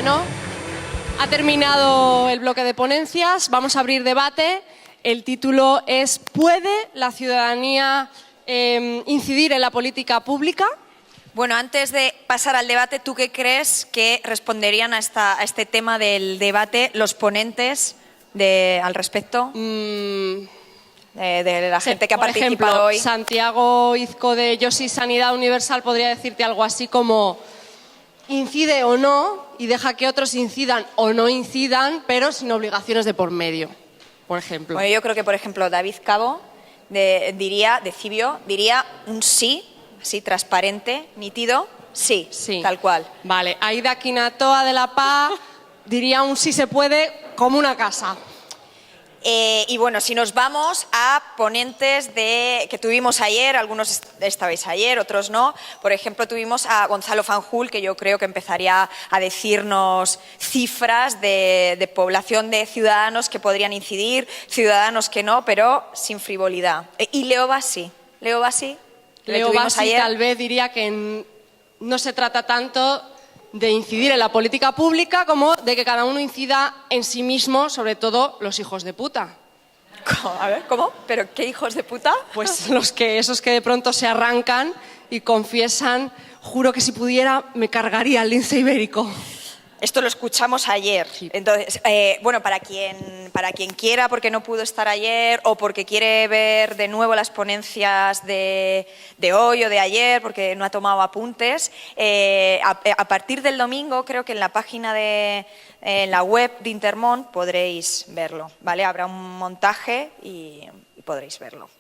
Bueno, ha terminado el bloque de ponencias, vamos a abrir debate. El título es ¿puede la ciudadanía incidir en la política pública? Bueno, antes de pasar al debate, ¿tú qué crees que responderían a este tema del debate los ponentes al respecto? De la gente que ha participado por ejemplo, hoy. Santiago Izco de Yo sí Sanidad Universal podría decirte algo así como incide o no y deja que otros incidan o no incidan, pero sin obligaciones de por medio, por ejemplo. Bueno, yo creo que, por ejemplo, David Cabo de Cibio diría un sí, así transparente, nítido, sí, tal cual. Vale, Aida Quinatoa de La Paz diría un sí se puede como una casa. Y bueno, si nos vamos a ponentes que tuvimos ayer, algunos estabais ayer, otros no. Por ejemplo, tuvimos a Gonzalo Fanjul, que yo creo que empezaría a decirnos cifras de población de ciudadanos que podrían incidir, ciudadanos que no, pero sin frivolidad. Y Leo Bassi. Leo Bassi tal vez diría que no se trata tanto de incidir en la política pública como de que cada uno incida en sí mismo, sobre todo los hijos de puta. A ver, ¿cómo? ¿Pero qué hijos de puta? Pues esos que de pronto se arrancan y confiesan, juro que si pudiera me cargaría el lince ibérico. Esto lo escuchamos ayer. Sí. Entonces, bueno, para quien quiera, porque no pudo estar ayer o porque quiere ver de nuevo las ponencias de hoy o de ayer, porque no ha tomado apuntes, a partir del domingo, creo que en la página en la web de Intermón podréis verlo, ¿vale? Habrá un montaje y podréis verlo.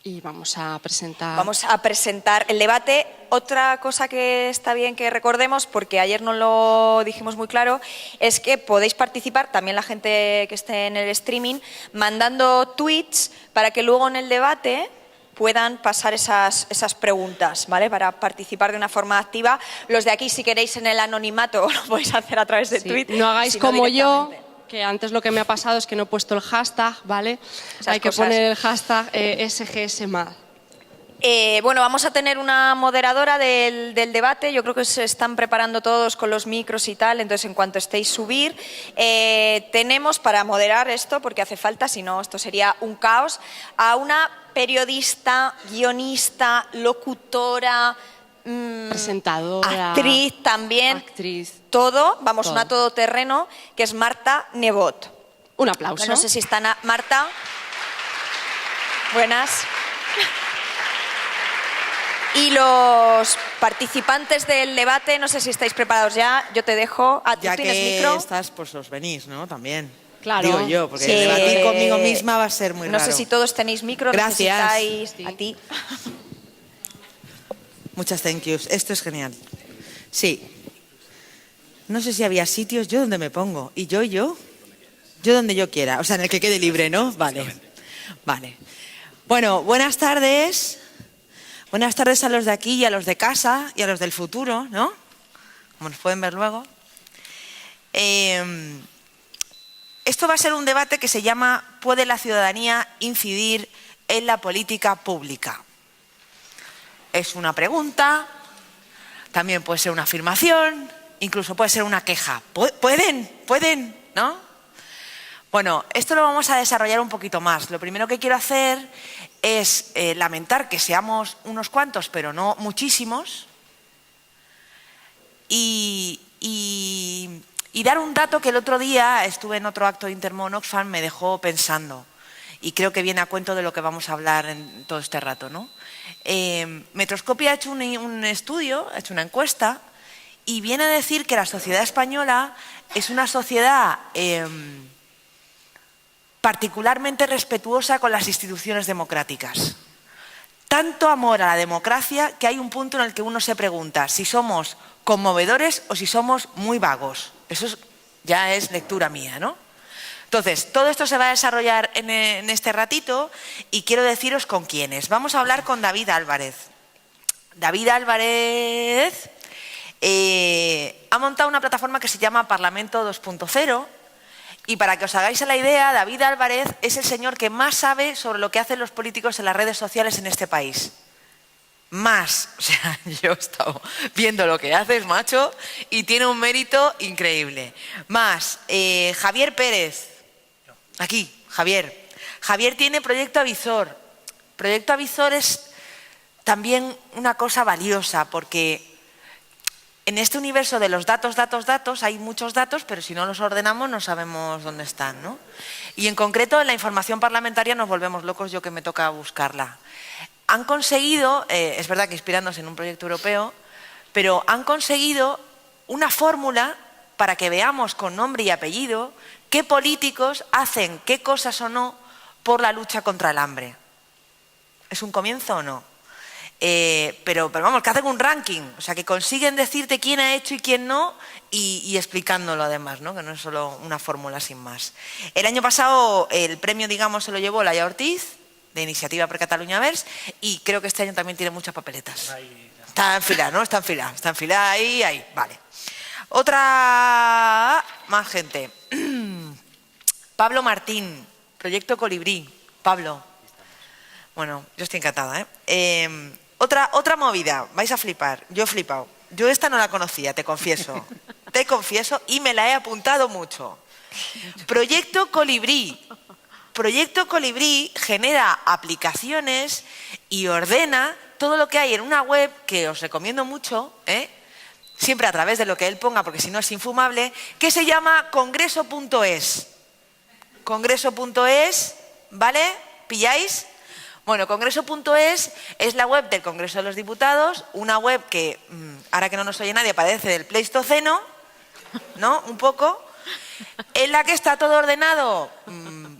Y vamos a presentar... Vamos a presentar el debate. Otra cosa que está bien que recordemos, porque ayer no lo dijimos muy claro, es que podéis participar, también la gente que esté en el streaming, mandando tweets para que luego en el debate puedan pasar esas preguntas, ¿vale? Para participar de una forma activa. Los de aquí, si queréis en el anonimato, lo podéis hacer a través de tweet. No hagáis como yo, que antes lo que me ha pasado es que no he puesto el hashtag, ¿vale? Hay que poner el hashtag SGSMAD. Bueno, vamos a tener una moderadora del debate. Yo creo que se están preparando todos con los micros y tal, entonces en cuanto estéis subir. Tenemos para moderar esto, porque hace falta, si no esto sería un caos, a una periodista, guionista, locutora, presentadora, actriz también, todo, vamos, una todoterreno, que es Marta Nebot. Un aplauso. No sé si está Marta. Buenas. Y los participantes del debate, no sé si estáis preparados ya, yo te dejo. ¿Tú ya tienes que micro? estás, pues os venís, ¿no? También. Claro. Digo yo, porque debatir conmigo misma va a ser muy raro. No sé si todos tenéis micro, gracias. Necesitáis a ti. Muchas thank yous. Esto es genial. Sí. No sé si había sitios, yo donde me pongo. ¿Y yo? Yo donde yo quiera. O sea, en el que quede libre, ¿no? Vale. Vale. Bueno, buenas tardes. Buenas tardes a los de aquí y a los de casa y a los del futuro, ¿no? Como nos pueden ver luego. Esto va a ser un debate que se llama ¿puede la ciudadanía incidir en la política pública? Es una pregunta, también puede ser una afirmación, incluso puede ser una queja. ¿Pueden? ¿No? Bueno, esto lo vamos a desarrollar un poquito más. Lo primero que quiero hacer es lamentar que seamos unos cuantos, pero no muchísimos, y dar un dato que el otro día estuve en otro acto de Intermón Oxfam, me dejó pensando, y creo que viene a cuento de lo que vamos a hablar en todo este rato, ¿no? Metroscopia ha hecho un estudio, ha hecho una encuesta, y viene a decir que la sociedad española es una sociedad particularmente respetuosa con las instituciones democráticas. Tanto amor a la democracia que hay un punto en el que uno se pregunta si somos conmovedores o si somos muy vagos. Eso ya es lectura mía, ¿no? Entonces, todo esto se va a desarrollar en este ratito y quiero deciros con quiénes. Vamos a hablar con David Álvarez. David Álvarez ha montado una plataforma que se llama Parlamento 2.0 y para que os hagáis la idea, David Álvarez es el señor que más sabe sobre lo que hacen los políticos en las redes sociales en este país. más, o sea, yo he estado viendo lo que haces, macho, y tiene un mérito increíble. Más, Javier Pérez, aquí, Javier. Javier tiene Proyecto Avizor. Proyecto Avizor es también una cosa valiosa, porque en este universo de los datos, hay muchos datos, pero si no los ordenamos no sabemos dónde están, ¿no? Y en concreto en la información parlamentaria nos volvemos locos, yo que me toca buscarla. Han conseguido, es verdad que inspirándose en un proyecto europeo, pero han conseguido una fórmula para que veamos con nombre y apellido qué políticos hacen qué cosas o no por la lucha contra el hambre. ¿Es un comienzo o no? Pero vamos, que hacen un ranking, o sea, que consiguen decirte quién ha hecho y quién no, y explicándolo además, ¿no? Que no es solo una fórmula sin más. El año pasado el premio, digamos, se lo llevó Laia Ortiz, de Iniciativa per Catalunya Verds, y creo que este año también tiene muchas papeletas. Está en fila, ¿no? Está en fila, ahí, vale. Otra, más gente. Pablo Martín, Proyecto Colibrí. Pablo. Bueno, yo estoy encantada, ¿eh? Otra movida, vais a flipar, yo he flipado. Yo esta no la conocía, te confieso, y me la he apuntado mucho. Proyecto Colibrí. Proyecto Colibrí genera aplicaciones y ordena todo lo que hay en una web que os recomiendo mucho, siempre a través de lo que él ponga, porque si no es infumable, que se llama congreso.es. Congreso.es, ¿vale? ¿Pilláis? Bueno, congreso.es es la web del Congreso de los Diputados, una web que, ahora que no nos oye nadie, parece del Pleistoceno, ¿no? Un poco, en la que está todo ordenado,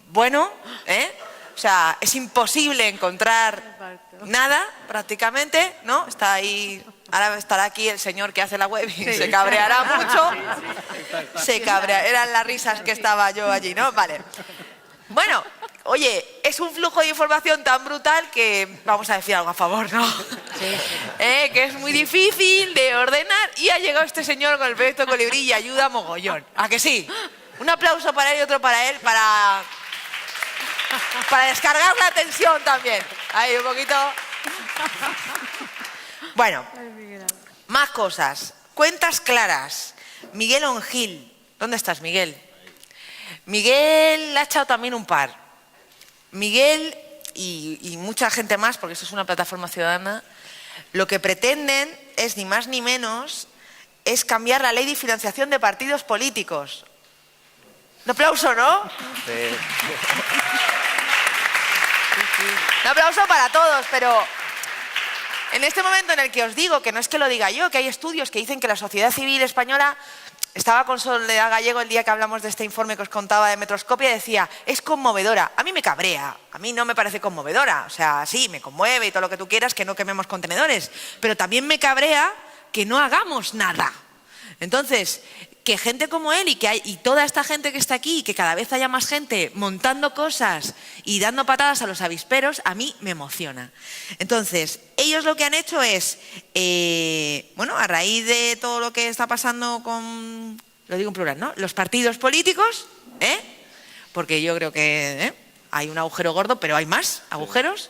bueno, o sea, es imposible encontrar nada prácticamente, ¿no? Está ahí, ahora estará aquí el señor que hace la web y se cabreará mucho, eran las risas que estaba yo allí, ¿no? Vale. Bueno, oye, es un flujo de información tan brutal que vamos a decir algo a favor, ¿no? Que es muy difícil de ordenar y ha llegado este señor con el Proyecto Colibrí y ayuda mogollón. ¿A que sí? Un aplauso para él y otro para él, para descargar la tensión también. Ahí un poquito. Bueno, más cosas. Cuentas claras. Miguel Ongil. ¿Dónde estás, Miguel? Miguel ha echado también un par. Miguel y mucha gente más, porque esto es una plataforma ciudadana, lo que pretenden es ni más ni menos es cambiar la ley de financiación de partidos políticos. Un aplauso, ¿no? Sí. Un aplauso para todos, pero en este momento en el que os digo, que no es que lo diga yo, que hay estudios que dicen que la sociedad civil española, estaba con Soledad Gallego el día que hablamos de este informe que os contaba de Metroscopia, decía, es conmovedora. A mí me cabrea, a mí no me parece conmovedora. O sea, sí, me conmueve y todo lo que tú quieras, que no quememos contenedores. Pero también me cabrea que no hagamos nada. Entonces, que gente como él y toda esta gente que está aquí, que cada vez haya más gente montando cosas y dando patadas a los avisperos, a mí me emociona. Entonces, ellos lo que han hecho es, bueno, a raíz de todo lo que está pasando con, lo digo en plural, ¿no? Los partidos políticos, porque yo creo que hay un agujero gordo, pero hay más agujeros,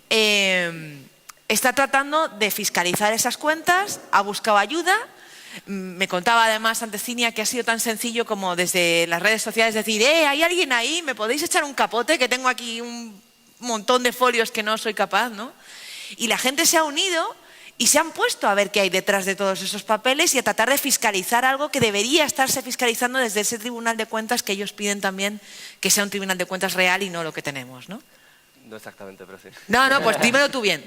está tratando de fiscalizar esas cuentas, ha buscado ayuda. Me contaba además antes Cinia que ha sido tan sencillo como desde las redes sociales decir, ¿hay alguien ahí? ¿Me podéis echar un capote? Que tengo aquí un montón de folios que no soy capaz, ¿no? Y la gente se ha unido y se han puesto a ver qué hay detrás de todos esos papeles y a tratar de fiscalizar algo que debería estarse fiscalizando desde ese Tribunal de Cuentas que ellos piden también que sea un Tribunal de Cuentas real y no lo que tenemos, ¿no? No exactamente, pero sí. No, pues dímelo tú bien,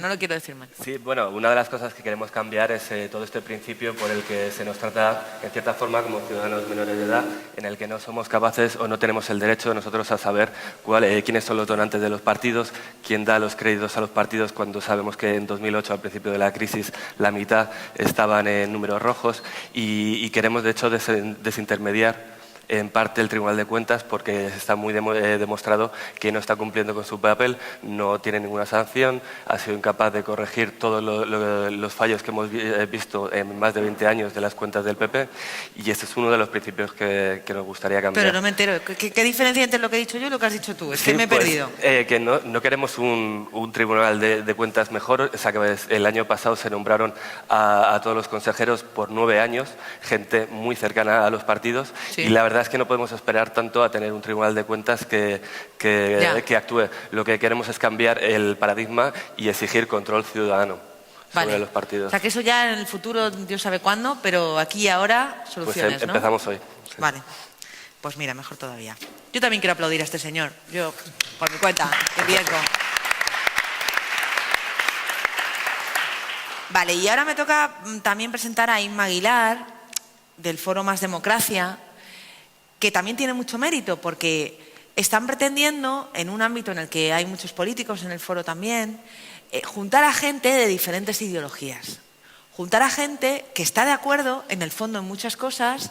no lo quiero decir mal. Sí, bueno, una de las cosas que queremos cambiar es todo este principio por el que se nos trata, en cierta forma, como ciudadanos menores de edad, en el que no somos capaces o no tenemos el derecho nosotros a saber quiénes son los donantes de los partidos, quién da los créditos a los partidos, cuando sabemos que en 2008, al principio de la crisis, la mitad estaban en números rojos y queremos, de hecho, desintermediar en parte el Tribunal de Cuentas, porque está muy demostrado que no está cumpliendo con su papel, no tiene ninguna sanción, ha sido incapaz de corregir todos los fallos que hemos visto en más de 20 años de las cuentas del PP, y este es uno de los principios que nos gustaría cambiar. Pero no me entero. ¿Qué diferencia entre lo que he dicho yo y lo que has dicho tú? Es que me he perdido. Que no queremos un Tribunal de Cuentas mejor. O sea, que el año pasado se nombraron a todos los consejeros por 9 años, gente muy cercana a los partidos, sí. Y la verdad es que no podemos esperar tanto a tener un Tribunal de Cuentas que actúe. Lo que queremos es cambiar el paradigma y exigir control ciudadano sobre los partidos. O sea, que eso ya en el futuro, Dios sabe cuándo, pero aquí y ahora soluciones, pues empezamos hoy. Sí. Vale. Pues mira, mejor todavía. Yo también quiero aplaudir a este señor. Yo, por mi cuenta, de riesgo. Vale, y ahora me toca también presentar a Inma Aguilar, del Foro Más Democracia, que también tiene mucho mérito, porque están pretendiendo, en un ámbito en el que hay muchos políticos, en el foro también, juntar a gente de diferentes ideologías. Juntar a gente que está de acuerdo, en el fondo, en muchas cosas,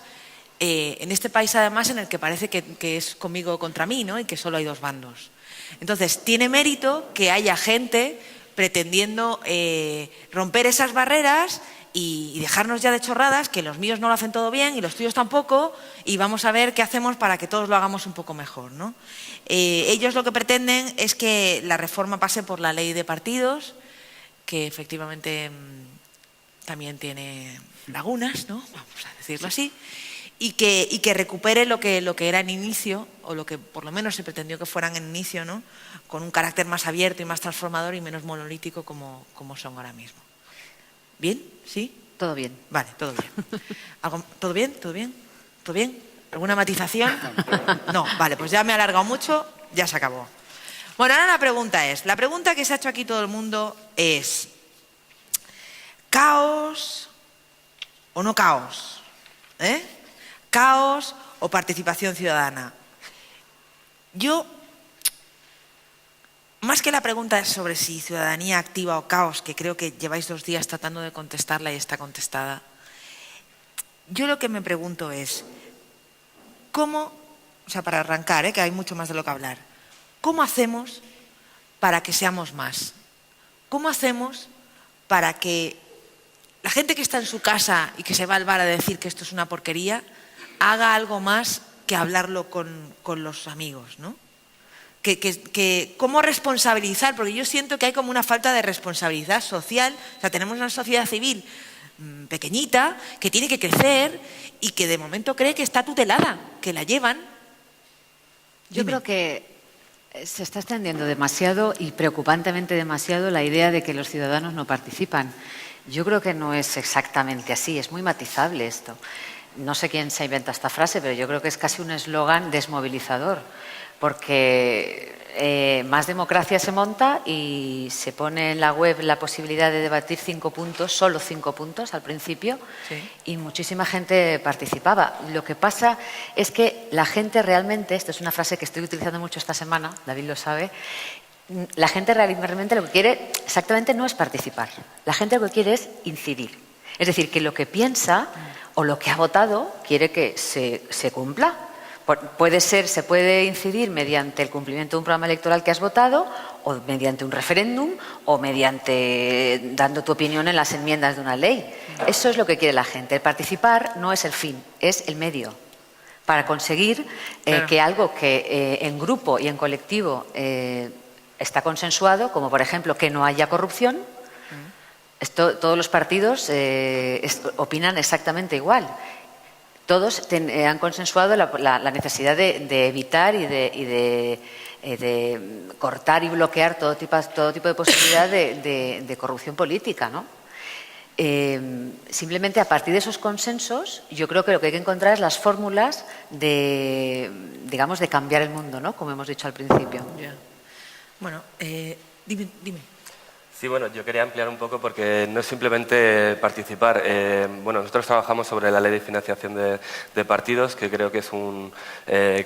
en este país además en el que parece que es conmigo o contra mí, ¿no? Y que solo hay dos bandos. Entonces, tiene mérito que haya gente pretendiendo romper esas barreras y dejarnos ya de chorradas, que los míos no lo hacen todo bien y los tuyos tampoco, y vamos a ver qué hacemos para que todos lo hagamos un poco mejor, ¿no? Ellos lo que pretenden es que la reforma pase por la ley de partidos, que efectivamente también tiene lagunas, ¿no? Vamos a decirlo así, y que recupere lo que era en inicio, o lo que por lo menos se pretendió que fueran en inicio, ¿no? Con un carácter más abierto y más transformador y menos monolítico como son ahora mismo. ¿Bien? ¿Sí? Todo bien. Vale, todo bien. ¿Todo bien? ¿Todo bien? ¿Todo bien? ¿Alguna matización? No, vale, pues ya me he alargado mucho, ya se acabó. Bueno, ahora la pregunta que se ha hecho aquí todo el mundo es: ¿caos o no caos? ¿Caos o participación ciudadana? Yo, más que la pregunta sobre si ciudadanía activa o caos, que creo que lleváis 2 días tratando de contestarla y está contestada, yo lo que me pregunto es, ¿cómo, o sea, para arrancar, que hay mucho más de lo que hablar, ¿cómo hacemos para que seamos más? ¿Cómo hacemos para que la gente que está en su casa y que se va al bar a decir que esto es una porquería, haga algo más que hablarlo con los amigos, ¿no? ¿Cómo responsabilizar? Porque yo siento que hay como una falta de responsabilidad social. O sea, tenemos una sociedad civil pequeñita que tiene que crecer y que de momento cree que está tutelada, que la llevan. Yo creo que se está extendiendo demasiado y preocupantemente demasiado la idea de que los ciudadanos no participan. Yo creo que no es exactamente así, es muy matizable esto. No sé quién se inventa esta frase, pero yo creo que es casi un eslogan desmovilizador, porque Más Democracia se monta y se pone en la web la posibilidad de debatir 5 puntos, solo 5 puntos al principio, sí. Y muchísima gente participaba. Lo que pasa es que la gente realmente, esto es una frase que estoy utilizando mucho esta semana, David lo sabe, la gente realmente lo que quiere exactamente no es participar, la gente lo que quiere es incidir. Es decir, que lo que piensa o lo que ha votado quiere que se cumpla. Se puede incidir mediante el cumplimiento de un programa electoral que has votado, o mediante un referéndum, o mediante dando tu opinión en las enmiendas de una ley. Eso es lo que quiere la gente. El participar no es el fin, es el medio para conseguir que algo que en grupo y en colectivo está consensuado, como por ejemplo que no haya corrupción. Todos los partidos opinan exactamente igual. Todos han consensuado la necesidad de evitar y de cortar y bloquear todo tipo de posibilidad de corrupción política, ¿no? Simplemente a partir de esos consensos, yo creo que lo que hay que encontrar es las fórmulas de cambiar el mundo, ¿no? Como hemos dicho al principio. Yeah. Bueno, dime. Sí, bueno, yo quería ampliar un poco porque no es simplemente participar. Bueno, nosotros trabajamos sobre la ley de financiación de partidos, que creo que es un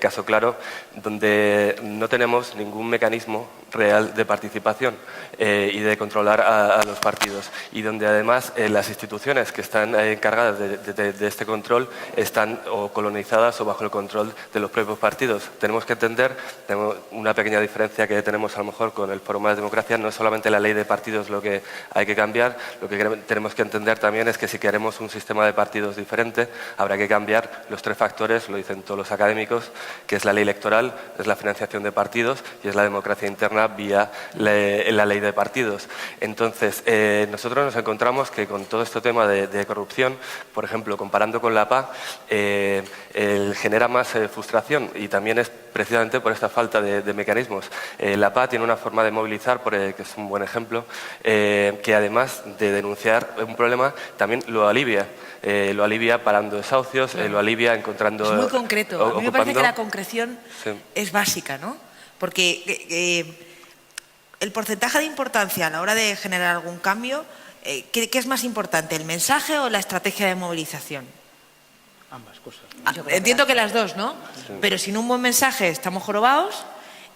caso claro, donde no tenemos ningún mecanismo real de participación y de controlar a los partidos, y donde además las instituciones que están encargadas de este control están o colonizadas o bajo el control de los propios partidos. Tenemos que entender, tenemos una pequeña diferencia que tenemos a lo mejor con el Foro Más Democracia, no es solamente la ley de partidos lo que hay que cambiar, lo que tenemos que entender también es que si queremos un sistema de partidos diferente, habrá que cambiar los 3 factores, lo dicen todos los académicos, que es la ley electoral, es la financiación de partidos y es la democracia interna vía la ley de partidos. Entonces, nosotros nos encontramos que con todo este tema de corrupción, por ejemplo, comparando con la PA, genera más frustración, y también es precisamente por esta falta de mecanismos. La PA tiene una forma de movilizar, que es un buen ejemplo, que además de denunciar un problema, también lo alivia. Lo alivia parando desahucios, lo alivia encontrando... Es muy concreto. A mí me parece que la concreción es básica, ¿no? Porque el porcentaje de importancia a la hora de generar algún cambio, ¿qué es más importante, el mensaje o la estrategia de movilización? Ambas cosas. Entiendo que las dos, ¿no? Sí. Pero sin un buen mensaje estamos jorobados,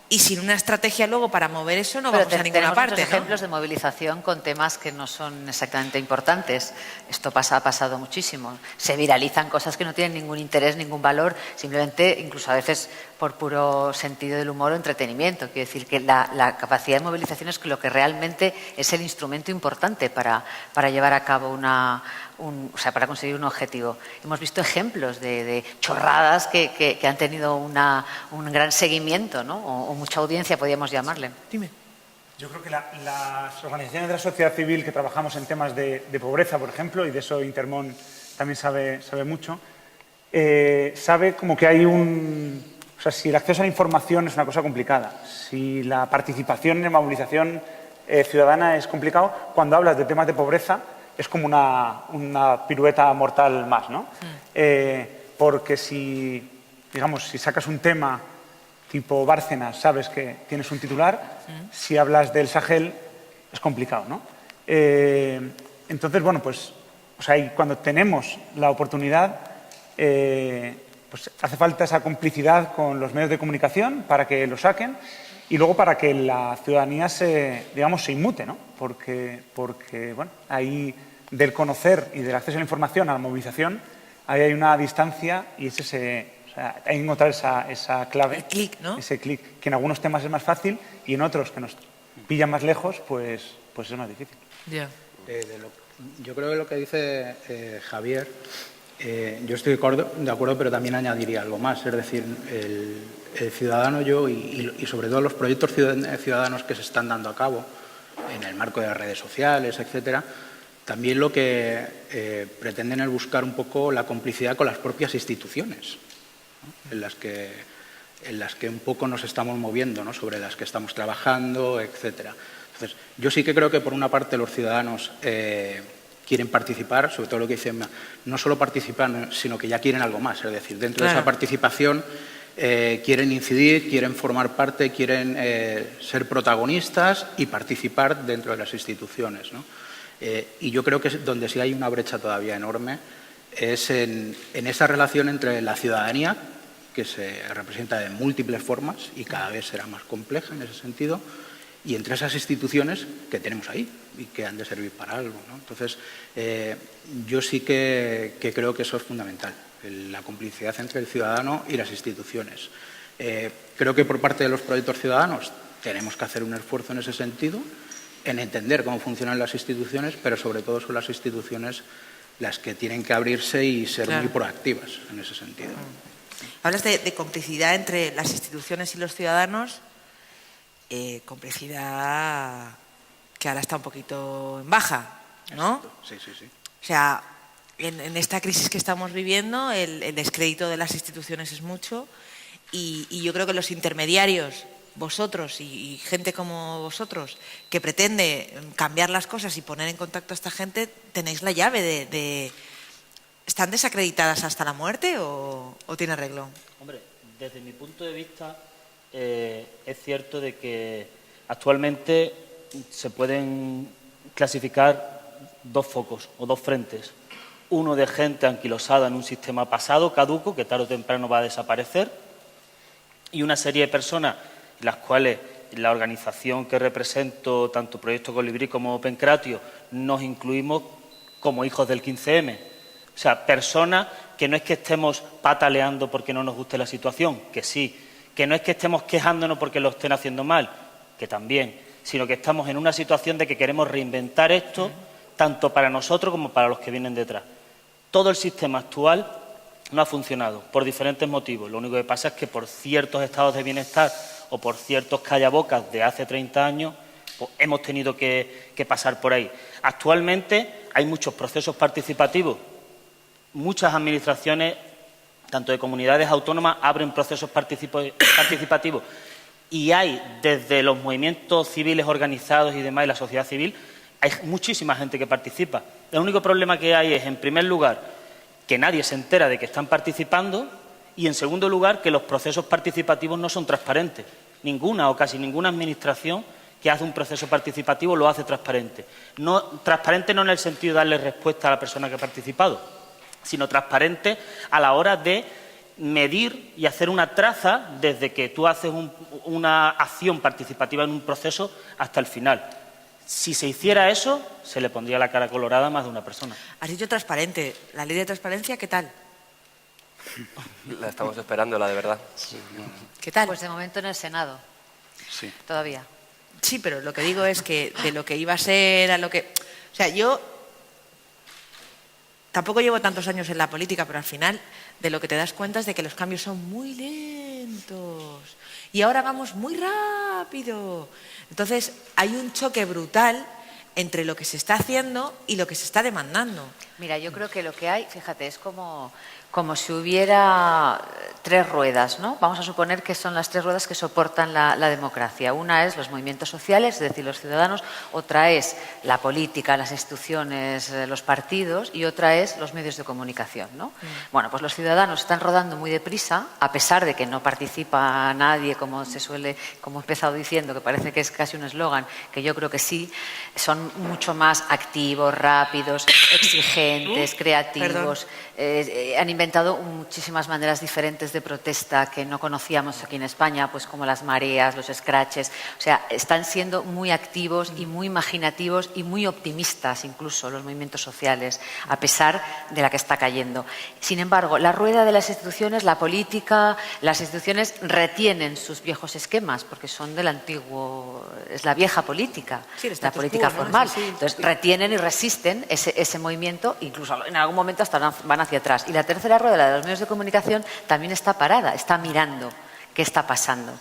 y sin una estrategia luego para mover eso no vamos a ninguna parte, ¿no? Tenemos ejemplos de movilización con temas que no son exactamente importantes. Esto ha pasado muchísimo. Se viralizan cosas que no tienen ningún interés, ningún valor, simplemente, incluso a veces por puro sentido del humor o entretenimiento. Quiero decir que la capacidad de movilización es lo que realmente es el instrumento importante para llevar a cabo para conseguir un objetivo. Hemos visto ejemplos de chorradas que han tenido un gran seguimiento, ¿no? O mucha audiencia, podríamos llamarle. Dime. Yo creo que las organizaciones de la sociedad civil que trabajamos en temas de pobreza, por ejemplo, y de eso Intermón también sabe mucho, sabe como que hay o sea, si el acceso a la información es una cosa complicada, si la participación en la movilización ciudadana es complicado, cuando hablas de temas de pobreza es como una pirueta mortal más, ¿no? Porque si sacas un tema tipo Bárcenas, sabes que tienes un titular, si hablas del Sahel es complicado, ¿no? Entonces, bueno, pues cuando tenemos la oportunidad, pues hace falta esa complicidad con los medios de comunicación para que lo saquen y luego para que la ciudadanía se inmute, ¿no? Porque bueno, ahí del conocer y del acceso a la información a la movilización, ahí hay una distancia y hay que encontrar esa clave. El clic, ¿no? Ese clic, que en algunos temas es más fácil y en otros que nos pillan más lejos, pues es más difícil. Yeah. Yo creo que lo que dice Javier, yo estoy de acuerdo, pero también añadiría algo más. Es decir, el ciudadano y sobre todo los proyectos ciudadanos que se están dando a cabo en el marco de las redes sociales, etcétera, también lo que pretenden es buscar un poco la complicidad con las propias instituciones, ¿no? en las que un poco nos estamos moviendo, ¿no? Sobre las que estamos trabajando, etcétera. Entonces, yo sí que creo que por una parte los ciudadanos quieren participar, sobre todo lo que dicen, no solo participan, sino que ya quieren algo más. Es decir, dentro de esa participación quieren incidir, quieren formar parte, quieren ser protagonistas y participar dentro de las instituciones, ¿no? Y yo creo que donde sí hay una brecha todavía enorme es en esa relación entre la ciudadanía, que se representa de múltiples formas y cada vez será más compleja en ese sentido, y entre esas instituciones que tenemos ahí y que han de servir para algo, ¿no? Entonces, yo sí que creo que eso es fundamental, la complicidad entre el ciudadano y las instituciones. Creo que por parte de los proyectos ciudadanos tenemos que hacer un esfuerzo en ese sentido, en entender cómo funcionan las instituciones, pero sobre todo son las instituciones las que tienen que abrirse y ser muy proactivas en ese sentido. Hablas de complicidad entre las instituciones y los ciudadanos, complicidad que ahora está un poquito en baja, ¿no? Exacto. Sí. O sea, en esta crisis que estamos viviendo, el descrédito de las instituciones es mucho y yo creo que los intermediarios, vosotros y gente como vosotros, que pretende cambiar las cosas y poner en contacto a esta gente, tenéis la llave de ¿están desacreditadas hasta la muerte o tiene arreglo? Hombre, desde mi punto de vista es cierto de que actualmente se pueden clasificar dos focos o dos frentes. Uno de gente anquilosada en un sistema pasado, caduco, que tarde o temprano va a desaparecer, y una serie de personas, las cuales la organización que represento, tanto Proyecto Colibrí como Pencratio, nos incluimos como hijos del 15M. O sea, personas que no es que estemos pataleando porque no nos guste la situación, que sí, que no es que estemos quejándonos porque lo estén haciendo mal, que también, sino que estamos en una situación de que queremos reinventar esto, tanto para nosotros como para los que vienen detrás. Todo el sistema actual no ha funcionado por diferentes motivos. Lo único que pasa es que por ciertos estados de bienestar o por ciertos callabocas de hace 30 años, pues hemos tenido que pasar por ahí. Actualmente hay muchos procesos participativos. Muchas administraciones, tanto de comunidades autónomas, abren procesos participativos y hay, desde los movimientos civiles organizados y demás, y la sociedad civil, hay muchísima gente que participa. El único problema que hay es, en primer lugar, que nadie se entera de que están participando y, en segundo lugar, que los procesos participativos no son transparentes. Ninguna o casi ninguna administración que hace un proceso participativo lo hace transparente. Transparente no en el sentido de darle respuesta a la persona que ha participado, sino transparente a la hora de medir y hacer una traza desde que tú haces una acción participativa en un proceso hasta el final. Si se hiciera eso, se le pondría la cara colorada a más de una persona. Has dicho transparente. ¿La ley de transparencia qué tal? La estamos esperando, la de verdad. ¿Qué tal? Pues de momento en el Senado. Sí. Todavía. Sí, pero lo que digo es que de lo que iba a ser a lo que... O sea, yo tampoco llevo tantos años en la política, pero al final de lo que te das cuenta es de que los cambios son muy lentos y ahora vamos muy rápido. Entonces, hay un choque brutal entre lo que se está haciendo y lo que se está demandando. Mira, yo creo que lo que hay, fíjate, es como si hubiera tres ruedas, ¿no? Vamos a suponer que son las tres ruedas que soportan la democracia. Una es los movimientos sociales, es decir, los ciudadanos, otra es la política, las instituciones, los partidos, y otra es los medios de comunicación, ¿no? Bueno, pues los ciudadanos están rodando muy deprisa, a pesar de que no participa nadie, como he empezado diciendo, que parece que es casi un eslogan, que yo creo que sí, son mucho más activos, rápidos, exigentes, creativos, han inventado muchísimas maneras diferentes de protesta que no conocíamos aquí en España, pues como las mareas, los scratches. O sea, están siendo muy activos y muy imaginativos y muy optimistas, incluso los movimientos sociales, a pesar de la que está cayendo. Sin embargo, la rueda de las instituciones, la política, las instituciones retienen sus viejos esquemas, porque son del antiguo, es la vieja política, sí, la política quo, ¿no? formal. Sí, sí. Entonces, retienen y resisten ese movimiento, incluso en algún momento hasta van hacia atrás. Y la tercera rueda, la de los medios de comunicación, también está parada, está mirando qué está pasando.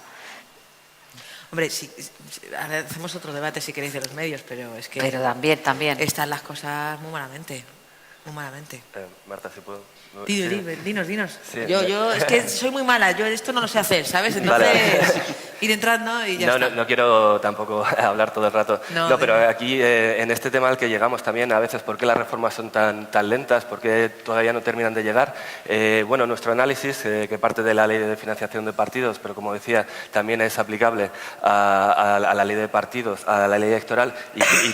Hombre, ahora hacemos otro debate si queréis de los medios, pero es que... Pero también. Están las cosas muy malamente, muy malamente. Marta, si puedo. Dinos. Sí, yo es que soy muy mala, yo esto no lo sé hacer, ¿sabes? Entonces, ir entrando y ya está. No quiero tampoco hablar todo el rato. No, pero aquí, en este tema al que llegamos también, a veces, ¿por qué las reformas son tan lentas? ¿Por qué todavía no terminan de llegar? Bueno, nuestro análisis, que parte de la ley de financiación de partidos, pero como decía, también es aplicable a la ley de partidos, a la ley electoral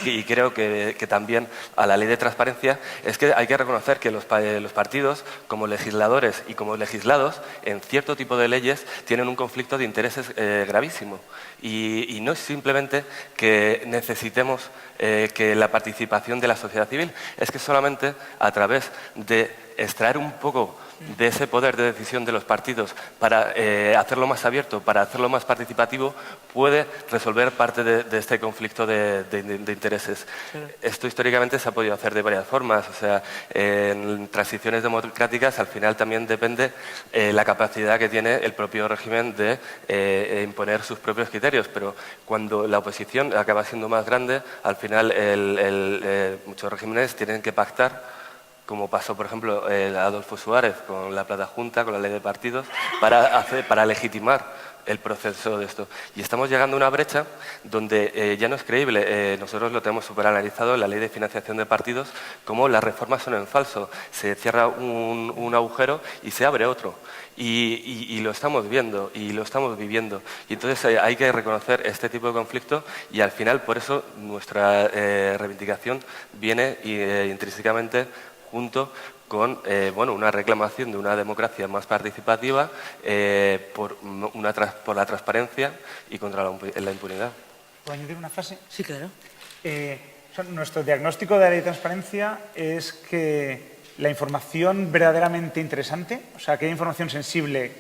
y creo que también a la ley de transparencia, es que hay que reconocer que los partidos, como legisladores y como legislados, en cierto tipo de leyes tienen un conflicto de intereses gravísimo. Y no es simplemente que necesitemos que la participación de la sociedad civil, es que solamente a través de extraer un poco de ese poder de decisión de los partidos para hacerlo más abierto, para hacerlo más participativo, puede resolver parte de este conflicto de intereses. Claro. Esto históricamente se ha podido hacer de varias formas. O sea, en transiciones democráticas al final también depende la capacidad que tiene el propio régimen de imponer sus propios criterios, pero cuando la oposición acaba siendo más grande, al final muchos regímenes tienen que pactar como pasó, por ejemplo, Adolfo Suárez con la Plata Junta, con la ley de partidos, para legitimar el proceso de esto. Y estamos llegando a una brecha donde ya no es creíble. Nosotros lo tenemos súper analizado en la ley de financiación de partidos, como las reformas son en falso. Se cierra un agujero y se abre otro. Y lo estamos viendo y lo estamos viviendo. Y entonces hay que reconocer este tipo de conflicto y al final por eso nuestra reivindicación viene intrínsecamente junto con una reclamación de una democracia más participativa por la transparencia y contra la impunidad. ¿Puedo añadir una frase? Sí, claro. Nuestro diagnóstico de la ley de transparencia es que la información verdaderamente interesante, o sea, aquella información sensible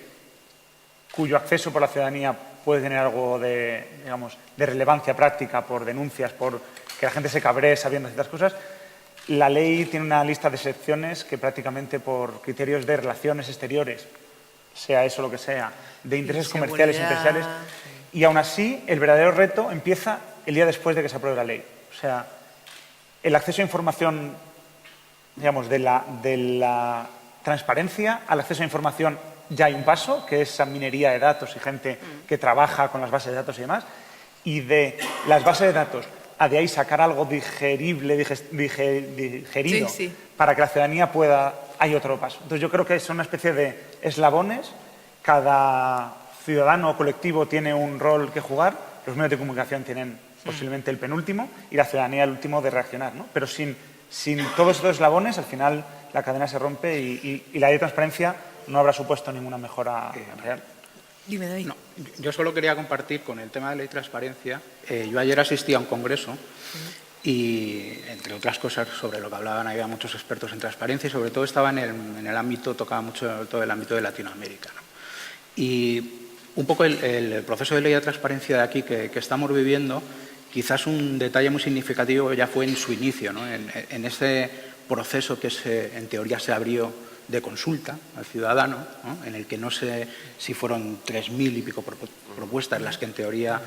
cuyo acceso por la ciudadanía puede tener algo de relevancia práctica por denuncias, por que la gente se cabree sabiendo ciertas cosas, la ley tiene una lista de excepciones que prácticamente por criterios de relaciones exteriores, sea eso lo que sea, de intereses comerciales y empresariales, y aún así el verdadero reto empieza el día después de que se apruebe la ley. O sea, el acceso a información, digamos, de la transparencia al acceso a información ya hay un paso, que es esa minería de datos y gente que trabaja con las bases de datos y demás, y de las bases de datos a de ahí sacar algo digerible, digerido, para que la ciudadanía pueda... Hay otro paso. Entonces yo creo que son una especie de eslabones, cada ciudadano o colectivo tiene un rol que jugar, los medios de comunicación tienen posiblemente el penúltimo y la ciudadanía el último de reaccionar, ¿no? Pero sin todos estos eslabones, al final la cadena se rompe y la ley de transparencia no habrá supuesto ninguna mejora real. Dime, David. No, yo solo quería compartir con el tema de ley de transparencia. Yo ayer asistí a un congreso y, entre otras cosas, sobre lo que hablaban, había muchos expertos en transparencia y sobre todo estaba en el ámbito, tocaba mucho todo el ámbito de Latinoamérica, ¿no? Y un poco el proceso de ley de transparencia de aquí que estamos viviendo, quizás un detalle muy significativo ya fue en su inicio, ¿no? En ese proceso que en teoría se abrió de consulta al ciudadano, ¿no? En el que no sé si fueron 3.000 y pico propuestas las que en teoría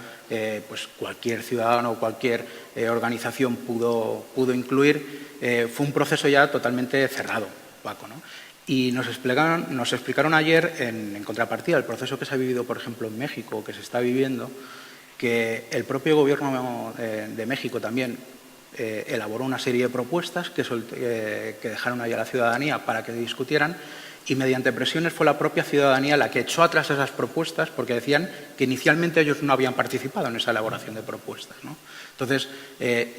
pues cualquier ciudadano o cualquier organización pudo incluir, fue un proceso ya totalmente cerrado, opaco, ¿no? Y nos explicaron ayer, en contrapartida al proceso que se ha vivido, por ejemplo, en México, que se está viviendo, que el propio gobierno de México también elaboró una serie de propuestas que dejaron ahí a la ciudadanía para que discutieran y mediante presiones fue la propia ciudadanía la que echó atrás esas propuestas porque decían que inicialmente ellos no habían participado en esa elaboración de propuestas, ¿no? Entonces,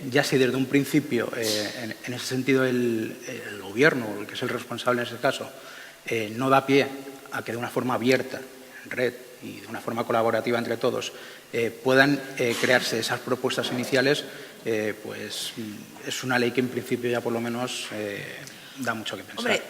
ya si desde un principio, en ese sentido, el gobierno, el que es el responsable en ese caso, no da pie a que de una forma abierta, en red y de una forma colaborativa entre todos, puedan crearse esas propuestas iniciales, pues es una ley que en principio ya por lo menos da mucho que pensar. Hombre,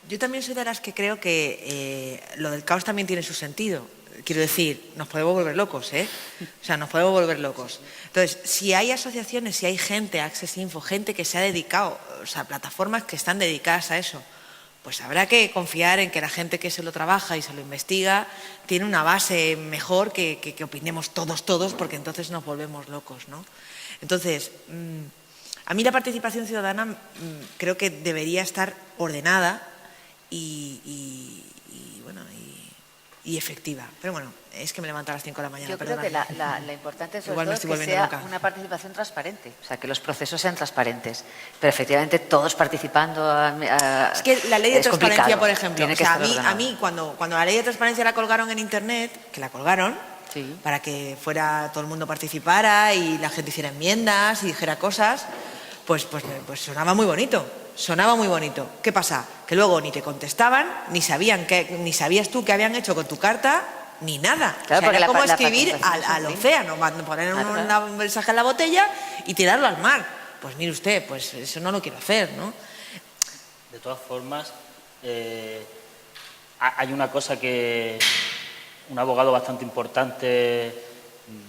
yo también soy de las que creo que lo del caos también tiene su sentido. Quiero decir, nos podemos volver locos, ¿eh? O sea, nos podemos volver locos. Entonces, si hay asociaciones, si hay gente, Access Info, gente que se ha dedicado, o sea, plataformas que están dedicadas a eso, pues habrá que confiar en que la gente que se lo trabaja y se lo investiga tiene una base mejor que opinemos todos, porque entonces nos volvemos locos, ¿no? Entonces, a mí la participación ciudadana creo que debería estar ordenada y efectiva. Pero bueno, es que me levanto a las 5 de la mañana. Yo creo que la importante sobre Igual todo me es estoy que volviendo sea loca. una participación transparente, o sea, que los procesos sean transparentes. Pero efectivamente todos participando es que la ley de es transparencia, complicado. por ejemplo, Tiene o que sea, estar a mí cuando la ley de transparencia la colgaron en Internet, que la colgaron, Sí. para que todo el mundo participara y la gente hiciera enmiendas y dijera cosas, pues sonaba muy bonito. Sonaba muy bonito. ¿Qué pasa? Que luego ni te contestaban, ni sabías tú qué habían hecho con tu carta, ni nada. Claro, o sea, era como la escribir participación al es océano, poner Claro. un mensaje en la botella y tirarlo al mar. Pues mire usted, pues eso no lo quiero hacer, ¿no? De todas formas, hay una cosa que un abogado bastante importante,